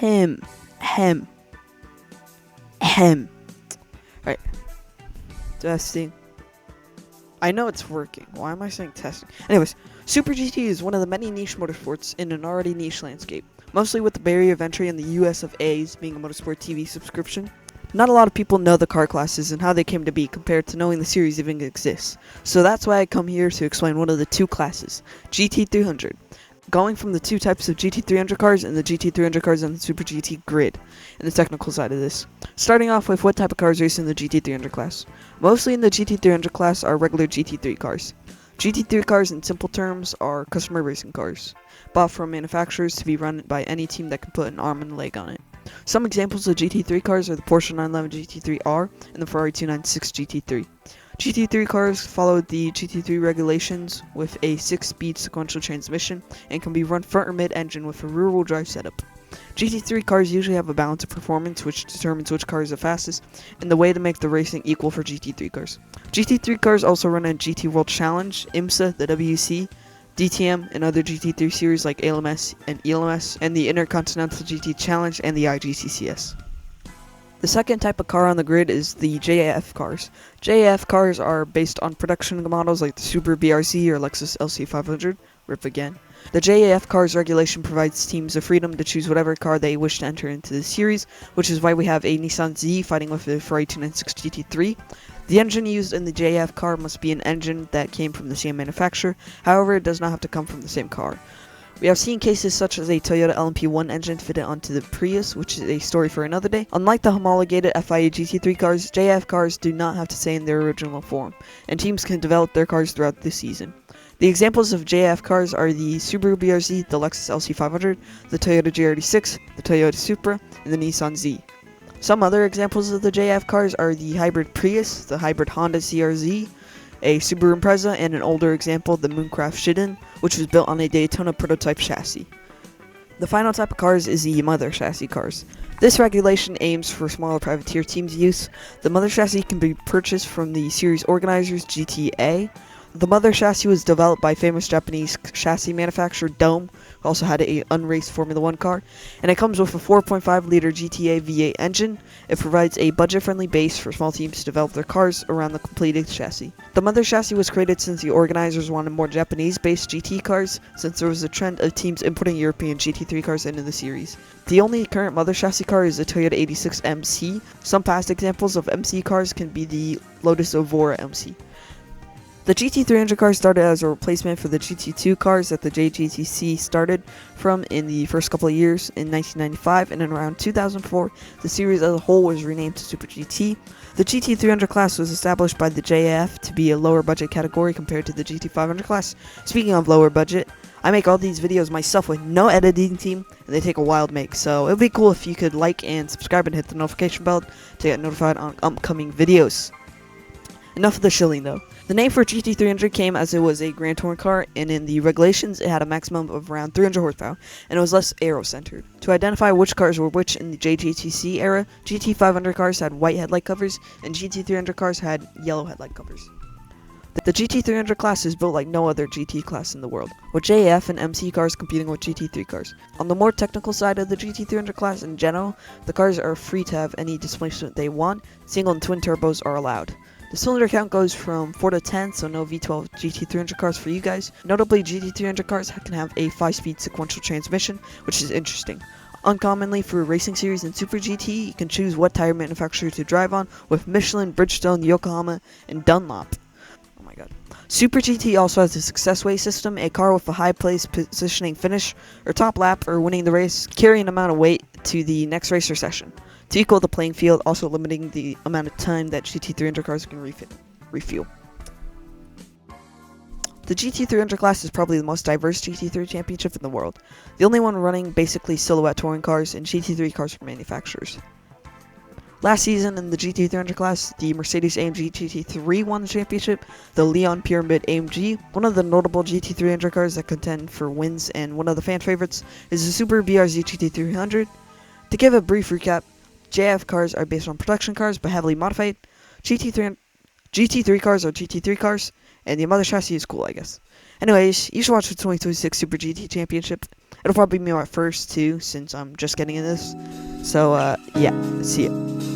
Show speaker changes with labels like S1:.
S1: Ahem. Ahem. Ahem. Alright. Testing. I know it's working. Why am I saying testing? Anyways, Super GT is one of the many niche motorsports in an already niche landscape, mostly with the barrier of entry in the US of A's being a Motorsport TV subscription. Not a lot of people know the car classes and how they came to be compared to knowing the series even exists. So that's why I come here to explain one of the two classes, GT300. Going from the two types of GT300 cars and the GT300 cars on the Super GT grid, and the technical side of this. Starting off with what type of cars race in the GT300 class. Mostly in the GT300 class are regular GT3 cars. GT3 cars in simple terms are customer racing cars, bought from manufacturers to be run by any team that can put an arm and a leg on it. Some examples of GT3 cars are the Porsche 911 GT3R and the Ferrari 296 GT3. GT3 cars follow the GT3 regulations with a 6-speed sequential transmission and can be run front or mid-engine with a rear-wheel drive setup. GT3 cars usually have a balance of performance which determines which car is the fastest and the way to make the racing equal for GT3 cars. GT3 cars also run in GT World Challenge, IMSA, the WC, DTM, and other GT3 series like ALMS and ELMS, and the Intercontinental GT Challenge and the IGCCS. The second type of car on the grid is the JAF cars. JAF cars are based on production models like the Subaru BRZ or Lexus LC500, RIP again. The JAF cars regulation provides teams the freedom to choose whatever car they wish to enter into the series, which is why we have a Nissan Z fighting with the Ferrari 296 GT3. The engine used in the JAF car must be an engine that came from the same manufacturer, however it does not have to come from the same car. We have seen cases such as a Toyota LMP1 engine fitted onto the Prius, which is a story for another day. Unlike the homologated FIA GT3 cars, JF cars do not have to stay in their original form, and teams can develop their cars throughout the season. The examples of JF cars are the Subaru BRZ, the Lexus LC500, the Toyota GR86, the Toyota Supra, and the Nissan Z. Some other examples of the JF cars are the hybrid Prius, the hybrid Honda CR-Z, a Subaru Impreza, and an older example, the Mooncraft Shiden, which was built on a Daytona prototype chassis. The final type of cars is the mother chassis cars. This regulation aims for smaller privateer teams' use. The mother chassis can be purchased from the series organizers GTA. The mother chassis was developed by famous Japanese chassis manufacturer Dome, who also had an unraced Formula 1 car, and it comes with a 4.5-liter GTA V8 engine. It provides a budget-friendly base for small teams to develop their cars around the completed chassis. The mother chassis was created since the organizers wanted more Japanese-based GT cars, since there was a trend of teams importing European GT3 cars into the series. The only current mother chassis car is the Toyota 86 MC. Some past examples of MC cars can be the Lotus Evora MC. The GT300 cars started as a replacement for the GT2 cars that the JGTC started from in the first couple of years in 1995, and in around 2004, the series as a whole was renamed to Super GT. The GT300 class was established by the JAF to be a lower budget category compared to the GT500 class. Speaking of lower budget, I make all these videos myself with no editing team, and they take a while to make, so it would be cool if you could like and subscribe and hit the notification bell to get notified on upcoming videos. Enough of the shilling though. The name for GT300 came as it was a Grand Touring car, and in the regulations it had a maximum of around 300 horsepower, and it was less aero-centered. To identify which cars were which in the JGTC era, GT500 cars had white headlight covers, and GT300 cars had yellow headlight covers. The GT300 class is built like no other GT class in the world, with JF and MC cars competing with GT3 cars. On the more technical side of the GT300 class in general, the cars are free to have any displacement they want. Single and twin turbos are allowed. The cylinder count goes from 4 to 10, so no V12 GT300 cars for you guys. Notably, GT300 cars can have a 5-speed sequential transmission, which is interesting. Uncommonly for a racing series in Super GT, you can choose what tire manufacturer to drive on, with Michelin, Bridgestone, Yokohama, and Dunlop. Oh my god. Super GT also has a success weight system, a car with a high place positioning finish, or top lap, or winning the race, carrying an amount of weight to the next racer session, to equal the playing field, also limiting the amount of time that GT300 cars can refuel. The GT300 class is probably the most diverse GT3 championship in the world, the only one running basically silhouette touring cars and GT3 cars from manufacturers. Last season in the GT300 class, the Mercedes-AMG GT3 won the championship, the Leon Pyramid AMG. One of the notable GT300 cars that contend for wins and one of the fan favorites is the Subaru BRZ GT300. To give a brief recap, JF cars are based on production cars but heavily modified. GT3 cars are GT3 cars, and the mother chassis is cool, I guess. Anyways, you should watch the 2026 Super GT Championship. It'll probably be my first too, since I'm just getting in this. So, yeah, see ya.